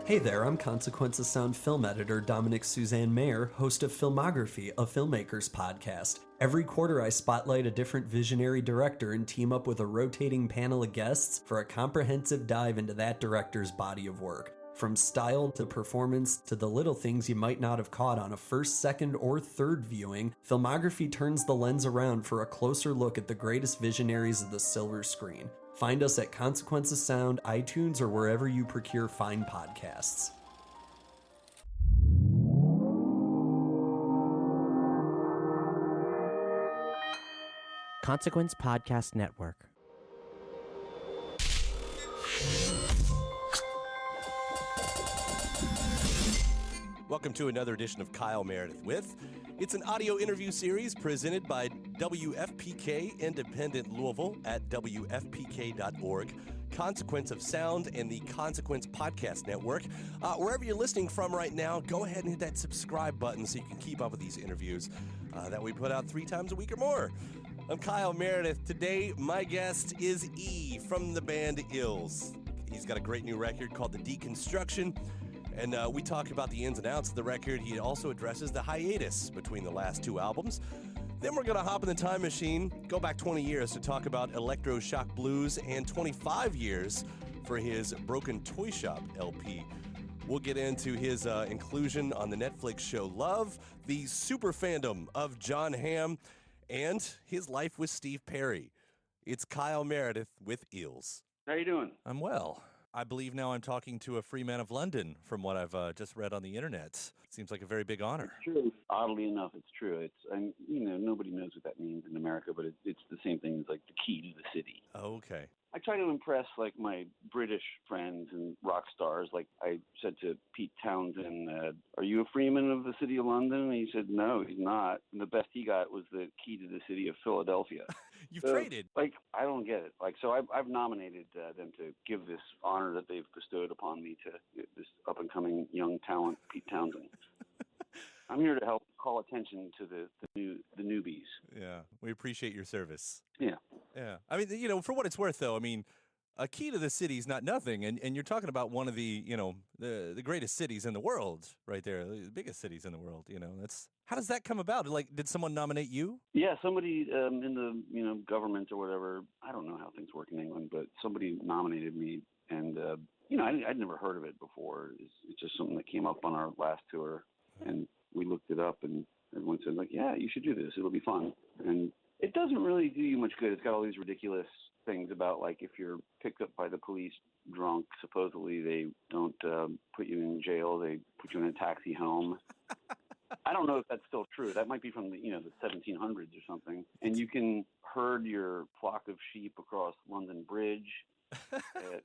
Hey there, I'm Consequence of Sound film editor Dominic Suzanne Mayer, host of Filmography, a filmmakers podcast. Every quarter I spotlight a different visionary director and team up with a rotating panel of guests for a comprehensive dive into that director's body of work. From style to performance to the little things you might not have caught on a first, second, or third viewing, Filmography turns the lens around for a closer look at the greatest visionaries of the silver screen. Find us at Consequence of Sound, iTunes, or wherever you procure fine podcasts. Consequence Podcast Network. Welcome to another edition of Kyle Meredith with. It's an audio interview series presented by WFPK Independent Louisville at WFPK.org, Consequence of Sound, and the Consequence Podcast Network. Wherever you're listening from right now, go ahead and hit that subscribe button so you can keep up with these interviews that we put out 3 times a week or more. I'm Kyle Meredith. Today, my guest is E from the band Eels. He's got a great new record called The Deconstruction. And we talk about the ins and outs of the record. He also addresses the hiatus between the last 2 albums. Then we're going to hop in the time machine, go back 20 years to talk about Electro-Shock Blues, and 25 years for his Broken Toy Shop LP. We'll get into his inclusion on the Netflix show Love, the super fandom of John Hamm, and his life with Steve Perry. It's Kyle Meredith with Eels. How you doing? I'm well. I believe now I'm talking to a Freeman of London from what I've just read on the internet. Seems like a very big honor. It's true. Oddly enough, it's true. Nobody knows what that means in America, but it's the same thing as like the key to the city. Oh, okay. I try to impress like my British friends and rock stars. Like I said to Pete Townsend, "Are you a Freeman of the city of London?" And he said, "No, he's not." And the best he got was the key to the city of Philadelphia. You've traded. Like I don't get it. Like so, I've nominated them to give this honor that they've bestowed upon me to this up and coming young talent, Pete Townsend. I'm here to help call attention to the newbies. Yeah, we appreciate your service. Yeah. Yeah. I mean, for what it's worth, though, I mean, a key to the city is not nothing. And you're talking about one of the, the greatest cities in the world right there, the biggest cities in the world. How does that come about? Like, did someone nominate you? Yeah, somebody in the, government or whatever. I don't know how things work in England, but somebody nominated me. And, I'd never heard of it before. It's just something that came up on our last tour. And we looked it up and everyone said, like, yeah, you should do this. It'll be fun. And it doesn't really do you much good. It's got all these ridiculous things about, like, if you're picked up by the police drunk, supposedly they don't put you in jail. They put you in a taxi home. I don't know if that's still true. That might be from the 1700s or something. And you can herd your flock of sheep across London Bridge.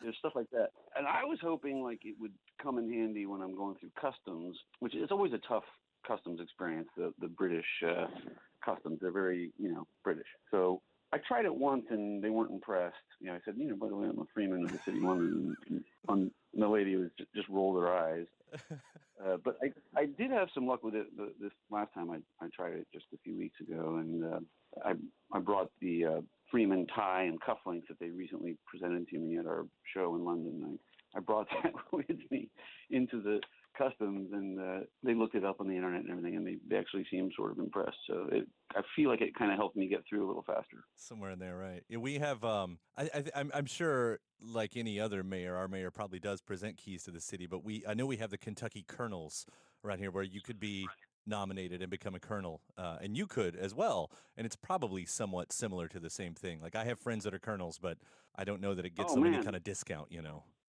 There's stuff like that. And I was hoping, like, it would come in handy when I'm going through customs, which is always a tough customs experience, the British customs. They're very, British. So I tried it once and they weren't impressed. I said, by the way, I'm a Freeman of the city of London. And the lady was just rolled her eyes. But I did have some luck with it this last time I tried it just a few weeks ago. And I brought the Freeman tie and cufflinks that they recently presented to me at our show in London. I brought that with me into the customs, and they looked it up on the internet and everything, and they actually seemed sort of impressed. So I feel like it kind of helped me get through a little faster. Somewhere in there, right? Yeah, we have. I'm sure, like any other mayor, our mayor probably does present keys to the city, but I know we have the Kentucky Colonels around here, where you could be nominated and become a colonel, and you could as well. And it's probably somewhat similar to the same thing. Like I have friends that are colonels, but I don't know that it gets them any kind of discount.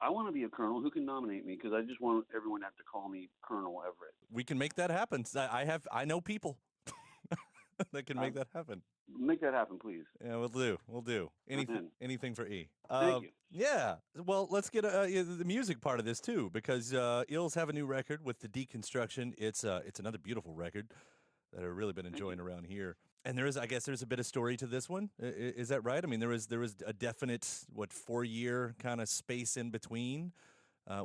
I want to be a colonel. Who can nominate me? Because I just want everyone to have to call me Colonel Everett. We can make that happen. I know people that can make that happen. Make that happen, please. Yeah, we'll do. Anything for E. Thank you. Yeah. Well, let's get the music part of this too, because Eels have a new record with The Deconstruction. It's another beautiful record that I've really been enjoying around here. And I guess there's a bit of story to this one. Is that right? I mean, there was a definite 4-year kind of space in between,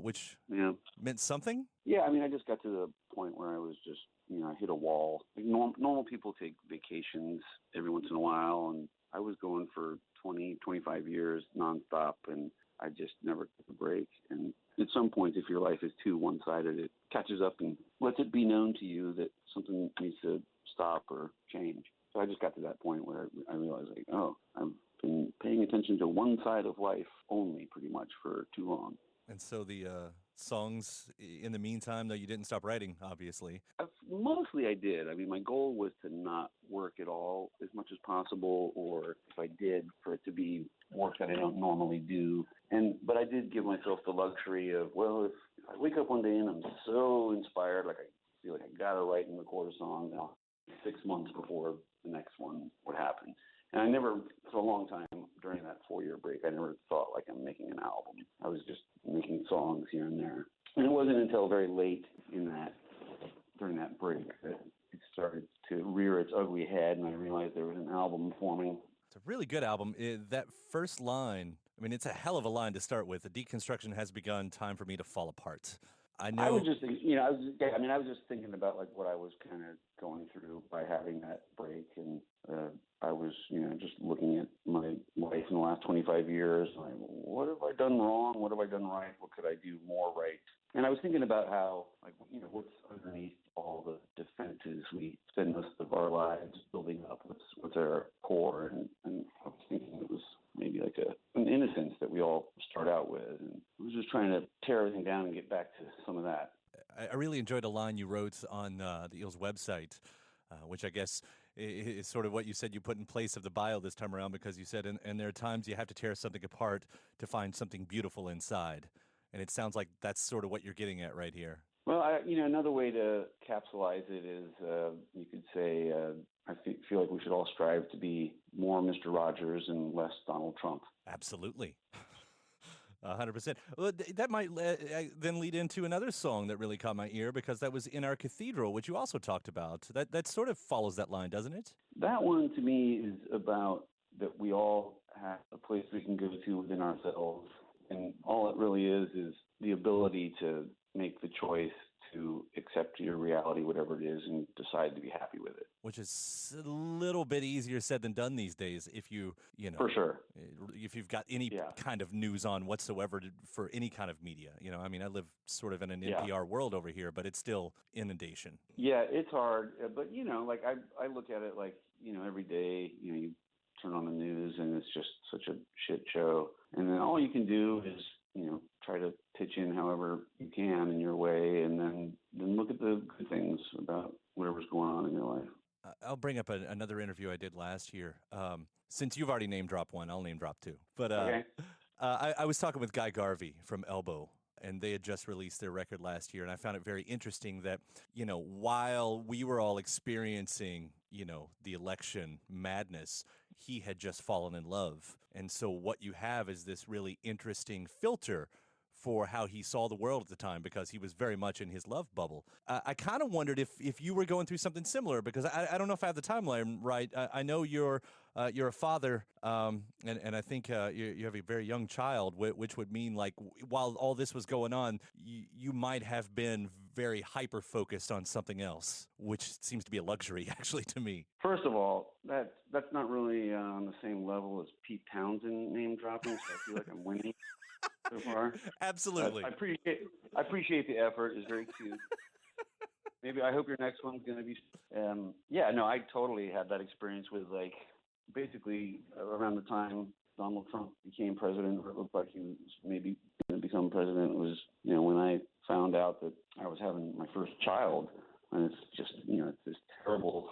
which meant something. Yeah, I mean, I just got to the point where I was just, I hit a wall. Like normal people take vacations every once in a while, and I was going for 20, 25 years nonstop, and I just never took a break. And at some point, if your life is too one-sided, it catches up and lets it be known to you that something needs to stop or change. So I just got to that point where I realized, like, oh, I've been paying attention to one side of life only pretty much for too long. And so the songs in the meantime, though, you didn't stop writing, obviously. Mostly I did. I mean, my goal was to not work at all as much as possible, or if I did, for it to be work that I don't normally do. But I did give myself the luxury of, well, if I wake up one day and I'm so inspired, like I feel like I got to write and record a song now, 6 months before the next one would happen. And I never, for a long time during that 4-year break, I never thought like I'm making an album. I was just making songs here and there. And it wasn't until very late during that break that it started to rear its ugly head, and I realized there was an album forming. It's a really good album. That first line, I mean, it's a hell of a line to start with. The deconstruction has begun, time for me to fall apart. I know. I was just, I was just thinking about like what I was kind of going through by having that break, and I was, just looking at my life in the last 25 years. Like, what have I done wrong? What have I done right? What could I do more right? And I was thinking about how, like, what's underneath all the defenses we spend most of our lives building up. What's our core? And I was thinking it was maybe like an innocence that we all start out with. And I was just trying to tear everything down and get back to some of that. I really enjoyed a line you wrote on the Eels website, which I guess is sort of what you said you put in place of the bio this time around, because you said, and there are times you have to tear something apart to find something beautiful inside. And it sounds like that's sort of what you're getting at right here. Well, another way to capsulize it is you could say I feel like we should all strive to be more Mr. Rogers and less Donald Trump. Absolutely. 100%. Well, that might then lead into another song that really caught my ear, because that was In Our Cathedral, which you also talked about. That sort of follows that line, doesn't it? That one, to me, is about that we all have a place we can go to within ourselves. And all it really is the ability to make the choice to accept your reality, whatever it is, and decide to be happy with it. Which is a little bit easier said than done these days if For sure. If you've got any kind of news on whatsoever for any kind of media. I mean, I live sort of in an NPR world over here, but it's still inundation. Yeah, it's hard. But, like I look at it like, every day, you turn on the news and it's just such a shit show. And then all you can do is, try to pitch in however you can in your way, and then look at the good things about whatever's going on in your life. I'll bring up another interview I did last year. Since you've already name dropped one, I'll name drop two. But okay. I was talking with Guy Garvey from Elbow, and they had just released their record last year, and I found it very interesting that, while we were all experiencing, the election madness, he had just fallen in love. And so what you have is this really interesting filter for how he saw the world at the time, because he was very much in his love bubble. I kind of wondered if you were going through something similar, because I don't know if I have the timeline right. I know you're a father, and I think you have a very young child, which would mean, like, while all this was going on, you might have been very hyper-focused on something else, which seems to be a luxury, actually, to me. First of all, that's not really on the same level as Pete Townsend name dropping, so I feel like I'm winning so far. Absolutely. I appreciate the effort. It's very cute. Maybe I hope your next one's going to be. I totally had that experience with, like, basically around the time Donald Trump became president, or it looked like he was maybe going to become president, was, when I found out that I was having my first child. And it's just, it's this terrible,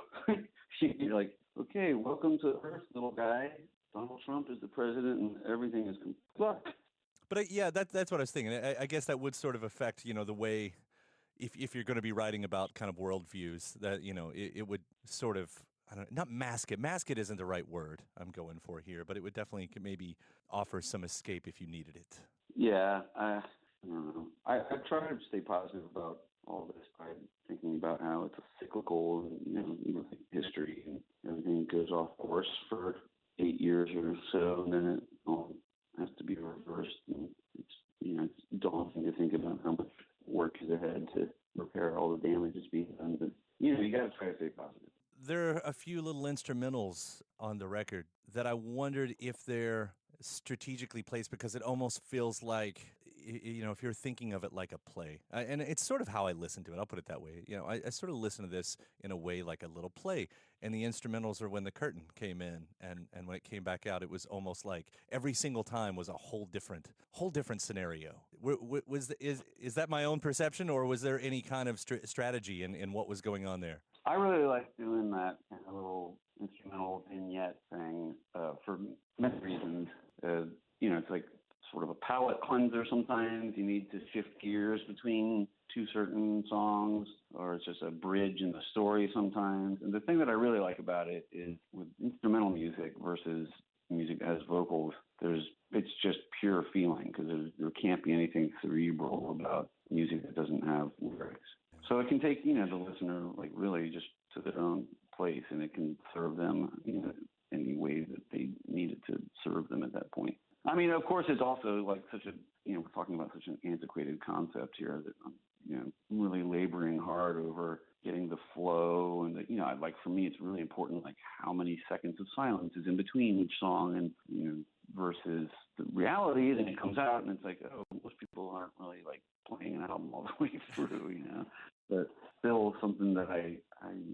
you're like, okay, welcome to Earth, little guy. Donald Trump is the president and everything is fucked. But that's what I was thinking. I guess that would sort of affect, the way, if you're going to be writing about kind of worldviews, that, it would sort of, not mask it. Mask it isn't the right word I'm going for here, but it would definitely maybe offer some escape if you needed it. Yeah, I don't know. I try to stay positive about all this by thinking about how it's a cyclical, history, and everything goes off course for 8 years or so, and then it all has to be reversed. And it's daunting to think about how much work is ahead to repair all the damage that's being done. But you got to try to stay positive. There are a few little instrumentals on the record that I wondered if they're strategically placed because it almost feels like, if you're thinking of it like a play. And it's sort of how I listen to it. I'll put it that way. I sort of listen to this in a way like a little play. And the instrumentals are when the curtain came in, and when it came back out, it was almost like every single time was a whole different scenario. Is that my own perception, or was there any kind of strategy in what was going on there? I really like doing that kind of little instrumental vignette thing for many reasons. It's like sort of a palate cleanser sometimes. You need to shift gears between two certain songs, or it's just a bridge in the story sometimes. And the thing that I really like about it is with instrumental music versus music as vocals, it's just pure feeling, because there can't be anything cerebral about music that doesn't have lyrics. So it can take, the listener like really just to their own place, and it can serve them, any way that they need it to serve them at that point. I mean, of course, it's also like such a, we're talking about such an antiquated concept here that I'm, really laboring hard over getting the flow, and like for me, it's really important, like how many seconds of silence is in between each song, and versus the reality. Then it comes out, and it's like, oh, most people aren't really like playing an album all the way through, But still something that I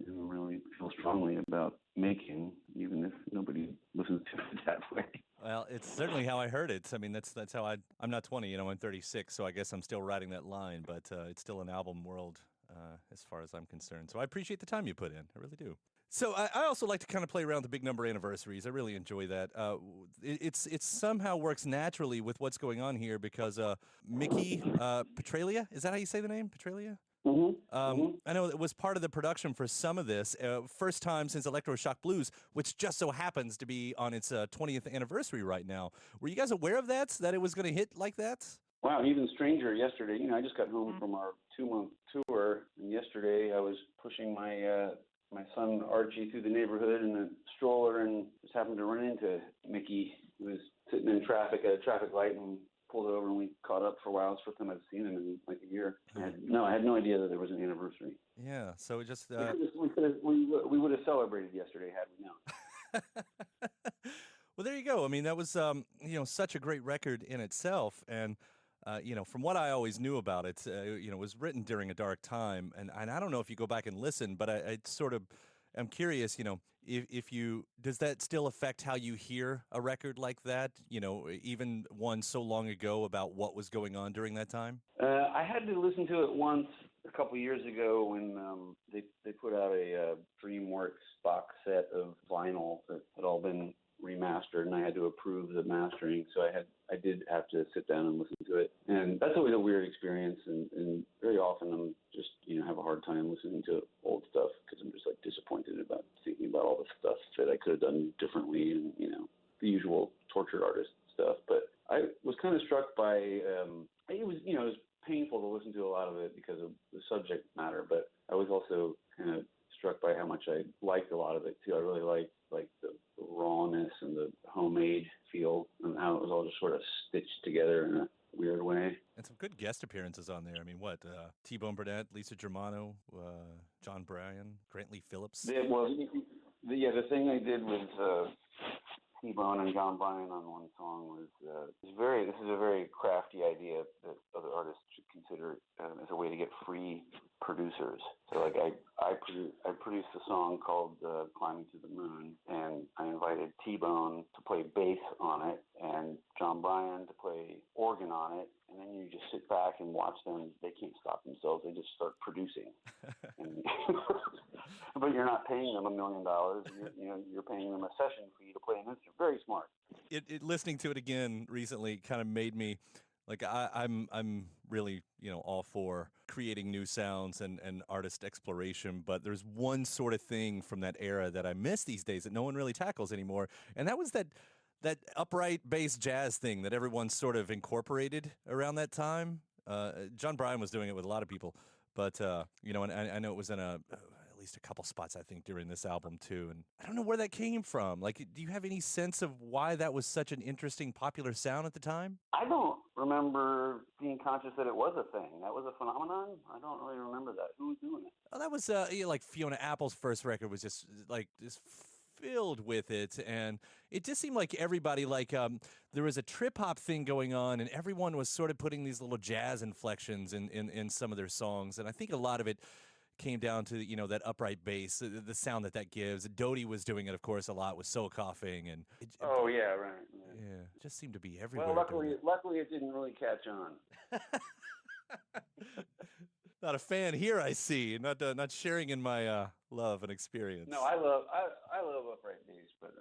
really feel strongly about making, even if nobody listens to it that way. Well, it's certainly how I heard it. I mean, that's how I'm not 20, I'm 36, so I guess I'm still riding that line, but it's still an album world as far as I'm concerned. So I appreciate the time you put in. I really do. So I also like to kind of play around the big number anniversaries. I really enjoy that. It somehow works naturally with what's going on here because Mickey Petralia, is that how you say the name? Petralia? Mm-hmm. I know it was part of the production for some of this. First time since Electro-Shock Blues, which just so happens to be on its 20th anniversary right now. Were you guys aware of that it was going to hit like that? Wow, even stranger yesterday. I just got home from our 2-month tour, and yesterday I was pushing my son Archie through the neighborhood in a stroller, and just happened to run into Mickey, who was sitting in traffic at a traffic light, and pulled over, and we caught up for a while. It's the first time I've seen him in like a year. I had no idea that there was an anniversary. Yeah, so it just we would have celebrated yesterday had we known. Well, there you go. I mean, that was such a great record in itself, and from what I always knew about it, it was written during a dark time, and I don't know if you go back and listen, but I sort of am curious, if you, does that still affect how you hear a record like that, even one so long ago, about what was going on during that time? I had to listen to it once a couple years ago when they put out a DreamWorks box set of vinyl that had all been remastered, and I had to approve the mastering, so I did have to sit down and listen to it, and that's always a weird experience, and very often I'm just have a hard time listening to old stuff because I'm just like disappointed about thinking about all the stuff that I could have done differently, and the usual tortured artist stuff. But I was kind of struck by it was painful to listen to a lot of it because of the subject matter, but I was also kind of struck by how much I liked a lot of it too. I really liked the rawness and the homemade feel, and how it was all just sort of stitched together in a weird way. And some good guest appearances on there. I mean, T-Bone Burnett, Lisa Germano, John Bryan, Grantley Phillips. The thing I did with T-Bone and John Bryan on one song was this is a very crafty idea that other artists should consider as a way to get free producers. So like I produced a song called Climbing to the Moon, and I invited T-Bone to play bass on it and John Bryan to play organ on it, and then you just sit back and watch them. They can't stop themselves. They just start producing. But you're not paying them $1 million. You're paying them a session fee to play an instrument. Very smart. Listening to it again recently kind of made me like I'm really all for creating new sounds and artist exploration, but there's one sort of thing from that era that I miss these days that no one really tackles anymore, and that was that upright bass jazz thing that everyone sort of incorporated around that time. John Bryan was doing it with a lot of people, but and I know it was in at least a couple spots, I think, during this album too, and I don't know where that came from. Like, do you have any sense of why that was such an interesting, popular sound at the time? I don't remember being conscious that it was a thing. That was a phenomenon? I don't really remember that. Who was doing it? Oh, that was like Fiona Apple's first record was just like this filled with it, and it just seemed like everybody, there was a trip-hop thing going on, and everyone was sort of putting these little jazz inflections in some of their songs, and I think a lot of it came down to, that upright bass, the sound that gives. Dodie was doing it, of course, a lot with soul coughing, and oh yeah, right. yeah, it just seemed to be everywhere. Well, luckily it didn't really catch on. Not a fan here, I see. Not sharing in my love and experience. No, I love upright bass, but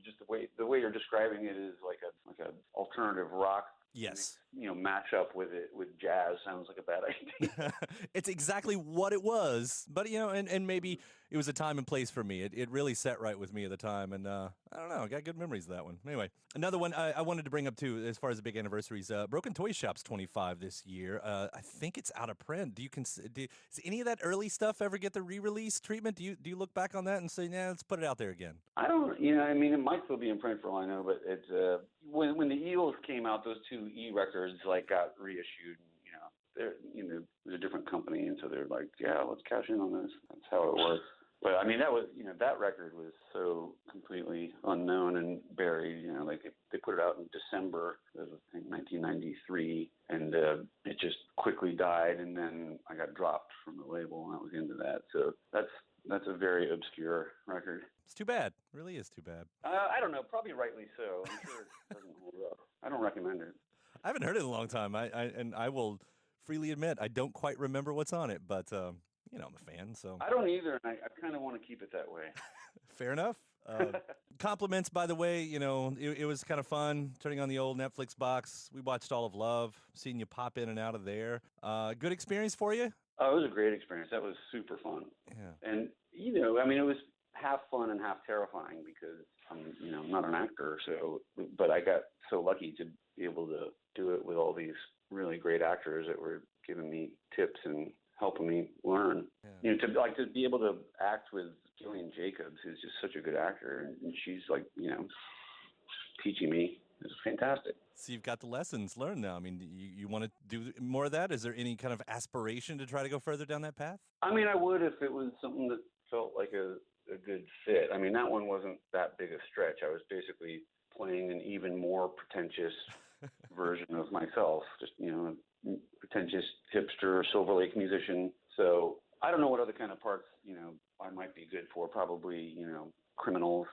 just the way you're describing it is like a alternative rock. Yes. Match up with it with jazz sounds like a bad idea. It's exactly what it was, but and maybe it was a time and place for me. It really set right with me at the time, and I don't know, I got good memories of that one. Anyway, another one I wanted to bring up too, as far as the big anniversaries. Broken Toy Shop's 25 this year. I think it's out of print. Does any of that early stuff ever get the re-release treatment? Do you look back on that and say, nah, let's put it out there again? I don't. It might still be in print for all I know, but it's when the Eels came out, those two E records got reissued. They're it was a different company, and so they're like, yeah, let's cash in on this. That's how it works. But that was that record was so completely unknown and buried. They put it out in December of I think 1993, and it just quickly died. And then I got dropped from the label, and that was the end of that. So that's a very obscure record. It's too bad. It really is too bad. I don't know. Probably rightly so. I'm sure it doesn't hold up. I don't recommend it. I haven't heard it in a long time. I will freely admit I don't quite remember what's on it, but I'm a fan. So I don't either, and I kind of want to keep it that way. Fair enough. Compliments, by the way. It was kind of fun turning on the old Netflix box. We watched all of Love, seeing you pop in and out of there. Good experience for you? Oh, it was a great experience. That was super fun. Yeah. And it was half fun and half terrifying because I'm not an actor, but I got so lucky to be able to do it with all these really great actors that were giving me tips and helping me learn. Yeah. To be able to act with Gillian Jacobs, who's just such a good actor, and she's teaching me. It's fantastic. So you've got the lessons learned now. You want to do more of that? Is there any kind of aspiration to try to go further down that path? I would if it was something that felt like a good fit. That one wasn't that big a stretch. I was basically playing an even more pretentious version of myself, just, a pretentious hipster Silver Lake musician. So I don't know what other kind of parts, I might be good for. Probably, criminals.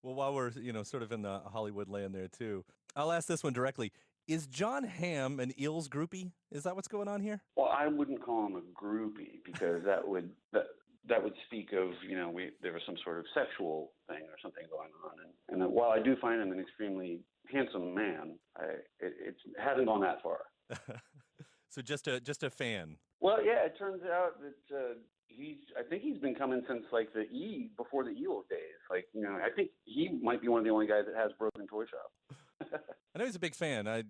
Well, while we're, sort of in the Hollywood land there too, I'll ask this one directly. Is John Hamm an Eels groupie? Is that what's going on here? Well, I wouldn't call him a groupie because that would speak of, there was some sort of sexual thing or something going on. And while I do find him an extremely handsome man, it hasn't gone that far. So just a fan. Well, yeah, it turns out that I think he's been coming since before the Eels days. I think he might be one of the only guys that has Broken Toy Shop. I know he's a big fan. I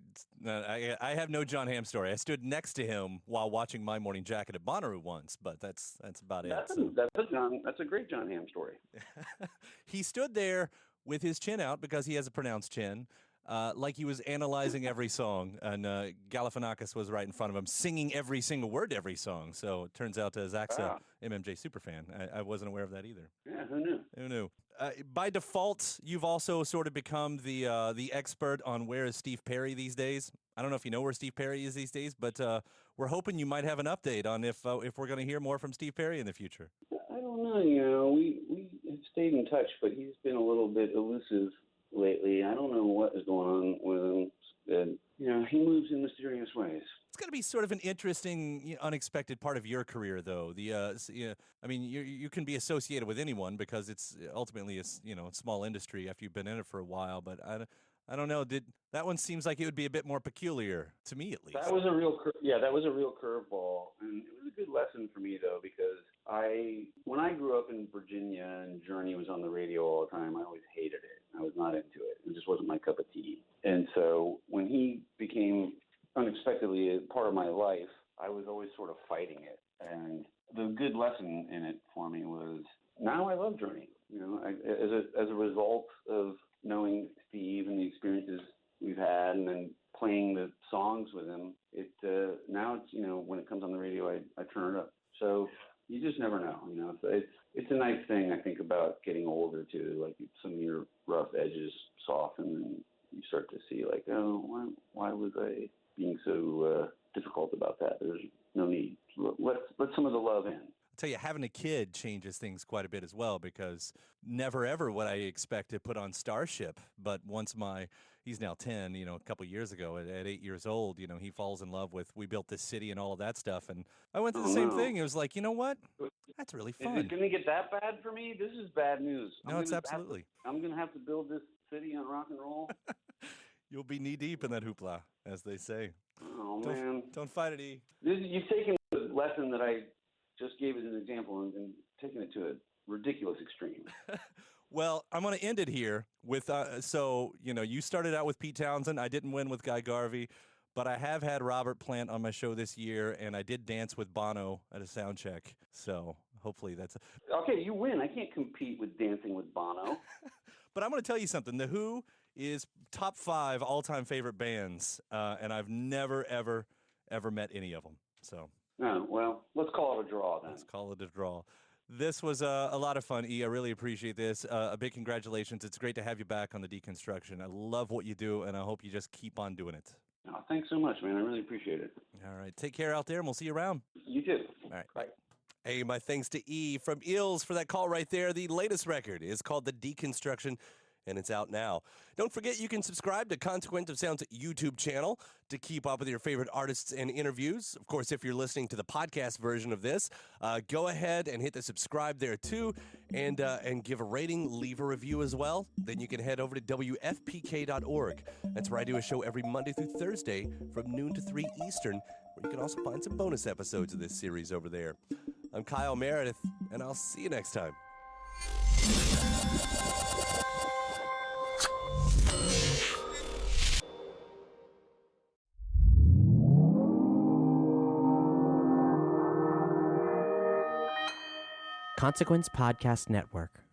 have no John Hamm story. I stood next to him while watching My Morning Jacket at Bonnaroo once, but that's about it. That's a great John Hamm story. He stood there with his chin out because he has a pronounced chin, like he was analyzing every song, and Galifianakis was right in front of him, singing every single word to every song. So it turns out Zach's a MMJ superfan. I wasn't aware of that either. Yeah, who knew? Who knew? By default, you've also sort of become the expert on where is Steve Perry these days. I don't know if you know where Steve Perry is these days, but we're hoping you might have an update on if we're going to hear more from Steve Perry in the future. I don't know. We have stayed in touch, but he's been a little bit elusive lately. I don't know what is going on with him. He moves in mysterious ways. It's going to be sort of an interesting, unexpected part of your career, though. You can be associated with anyone because it's ultimately a small industry after you've been in it for a while. But I don't know. That one seems like it would be a bit more peculiar to me, at least. That was a real curveball, and it was a good lesson for me though, because when I grew up in Virginia and Journey was on the radio all the time, I always hated it. I was not into it. It just wasn't my cup of tea. And so when he became unexpectedly a part of my life, I was always sort of fighting it. And the good lesson in it for me was now I love Journey. As a result of knowing Steve and the experiences we've had, and then playing the songs with him, now it's when it comes on the radio, I turn it up. So you just never know. So it's a nice thing, I think, about getting older too. Like some of your rough edges soften, and you start to see like, oh, why was I being so difficult about that? There's no need. Let some of the love in. I'll tell you, having a kid changes things quite a bit as well, because never ever would I expect to put on Starship. But once he's now 10, a couple years ago, at 8 years old, he falls in love with We Built This City and all of that stuff. And I went through the same thing. It was like, you know what? That's really fun. Is it going to get that bad for me? This is bad news. No, it's absolutely. I'm going to have to build this city on rock and roll. You'll be knee deep in that hoopla, as they say. Oh, man. Don't fight it, E. You've taken the lesson that I just gave as an example and taken it to a ridiculous extreme. Well, I'm going to end it here with, you started out with Pete Townsend. I didn't win with Guy Garvey, but I have had Robert Plant on my show this year, and I did dance with Bono at a sound check. So hopefully that's... Okay, you win. I can't compete with dancing with Bono. But I'm going to tell you something. The Who is top 5 all-time favorite bands, and I've never, ever, ever met any of them. So... Oh, well, let's call it a draw then. Let's call it a draw. This was a lot of fun, E. I really appreciate this. A big congratulations. It's great to have you back on the Deconstruction. I love what you do, and I hope you just keep on doing it. Oh, thanks so much, man. I really appreciate it. All right. Take care out there, and we'll see you around. You too. All right. Bye. Hey, my thanks to E from Eels for that call right there. The latest record is called The Deconstruction, and it's out now. Don't forget, you can subscribe to Consequence of Sound's YouTube channel to keep up with your favorite artists and interviews. Of course, if you're listening to the podcast version of this, go ahead and hit the subscribe there too, and give a rating, leave a review as well. Then you can head over to WFPK.org. That's where I do a show every Monday through Thursday from noon to 3 Eastern, where you can also find some bonus episodes of this series over there. I'm Kyle Meredith, and I'll see you next time. Consequence Podcast Network.